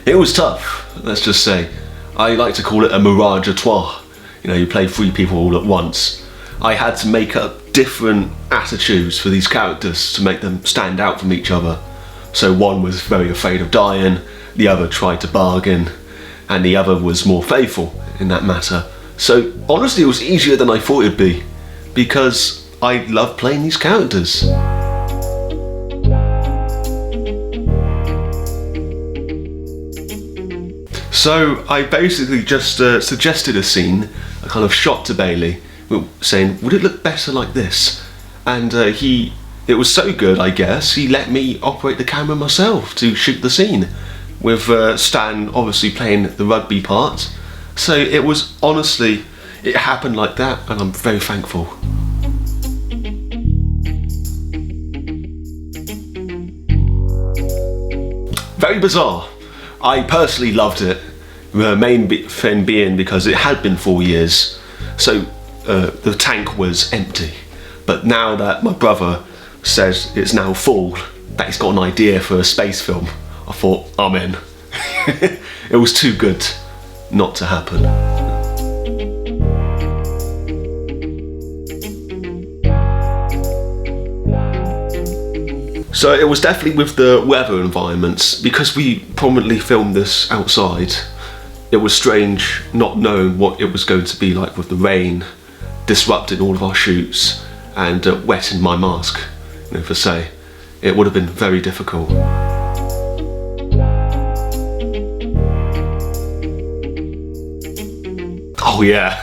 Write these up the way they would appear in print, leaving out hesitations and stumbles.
It was tough, let's just say. I like to call it a mirage à trois. You know, you play 3 people all at once. I had to make up different attitudes for these characters to make them stand out from each other. So one was very afraid of dying, the other tried to bargain, and the other was more faithful in that matter. So honestly, it was easier than I thought it'd be, because I love playing these characters. So I basically just suggested a scene, a kind of shot to Bailey, saying, would it look better like this? And it was so good, I guess, he let me operate the camera myself to shoot the scene, with Stan obviously playing the rugby part. So it was, honestly, it happened like that, and I'm very thankful. Very bizarre. I personally loved it, the main thing being because it had been 4 years, so the tank was empty. But now that my brother says it's now full, that he's got an idea for a space film, I thought, I'm in. It was too good not to happen. So it was definitely with the weather environments, because we prominently filmed this outside. It was strange not knowing what it was going to be like with the rain, disrupting all of our shoots, and wetting my mask, you know, per se. It would have been very difficult. Oh yeah,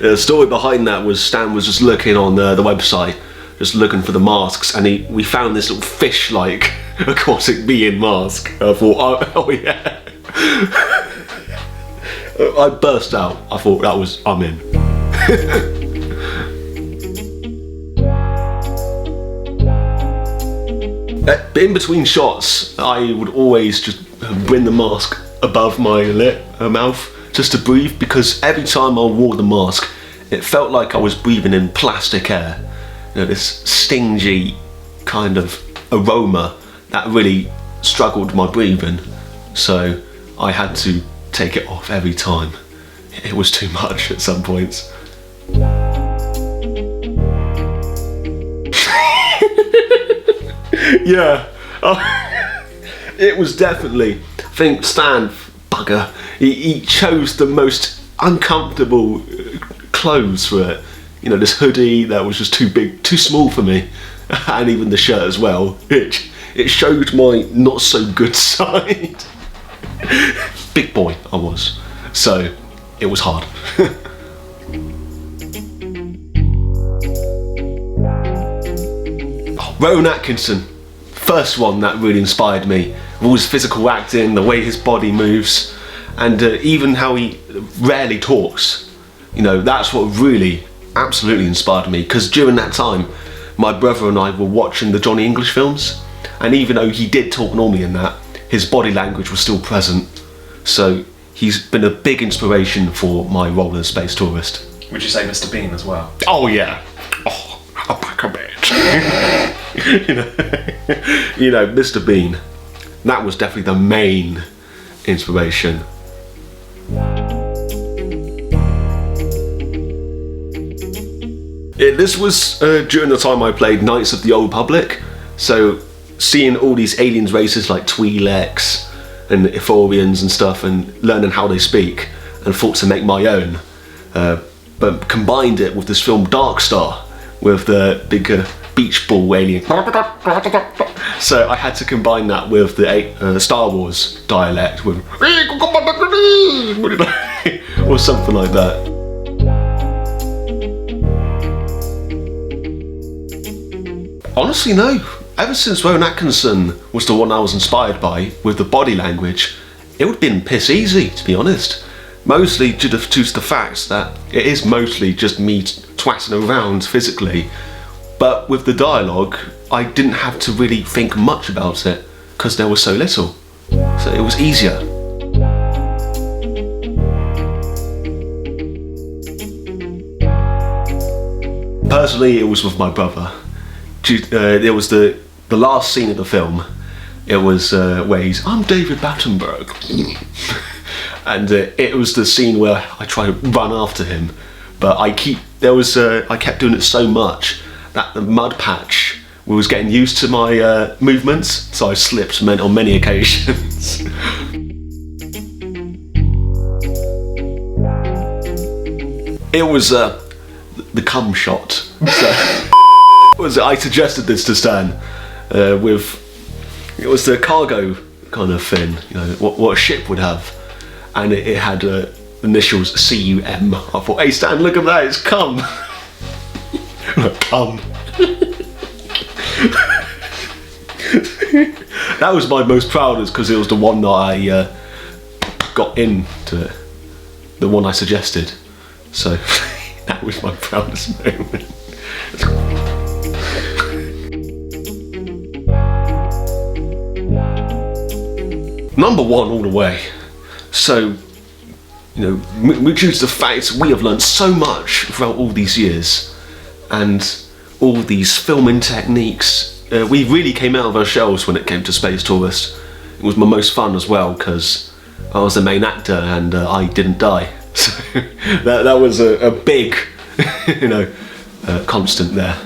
the story behind that was Stan was just looking on the website, just looking for the masks, and we found this little fish-like aquatic being mask. I thought, oh yeah. I burst out. I thought I'm in. In between shots, I would always just bring the mask above my mouth just to breathe, because every time I wore the mask, it felt like I was breathing in plastic air. You know, this stingy kind of aroma that really struggled my breathing. So I had to take it off every time. It was too much at some points. Yeah, it was definitely, I think Stan, bugger, he chose the most uncomfortable clothes for it. You know, this hoodie that was just too big, too small for me, and even the shirt as well. It showed my not so good side. Big boy I was, so it was hard. Rowan Atkinson, first one that really inspired me, with all his physical acting, the way his body moves, and even how he rarely talks. You know, that's what really absolutely inspired me, because during that time my brother and I were watching the Johnny English films, and even though he did talk normally in that, his body language was still present. So he's been a big inspiration for my role as Space Tourist. Would you say Mr. Bean as well? Oh yeah. Oh, a pack of bitch. You know, Mr. Bean. That was definitely the main inspiration. This was during the time I played Knights of the Old Republic, so seeing all these aliens races like Twi'leks and Ithorians and stuff, and learning how they speak, and thought to make my own, but combined it with this film Dark Star, with the big beach ball alien. So I had to combine that with the Star Wars dialect, with or something like that. Honestly, no. Ever since Rowan Atkinson was the one I was inspired by, with the body language, it would have been piss easy, to be honest. Mostly due to the fact that it is mostly just me twatting around physically, but with the dialogue, I didn't have to really think much about it because there was so little. So it was easier. Personally, it was with my brother. It was the last scene of the film. It was where I'm David Battenberg. And it was the scene where I tried to run after him, but I kept doing it so much that the mud patch was getting used to my movements, so I slipped on many occasions. It was the cum shot. So I suggested this to Stan it was the cargo kind of thing, what a ship would have. And it had initials CUM. I thought, hey Stan, look at that, it's cum. Cum. That was my most proudest because it was the one that I got into it. The one I suggested. So that was my proudest moment. Number one all the way. So, due to the fact we have learned so much throughout all these years and all these filming techniques, we really came out of our shells when it came to Space Tourist. It was my most fun as well because I was the main actor and I didn't die. So that was a big, constant there.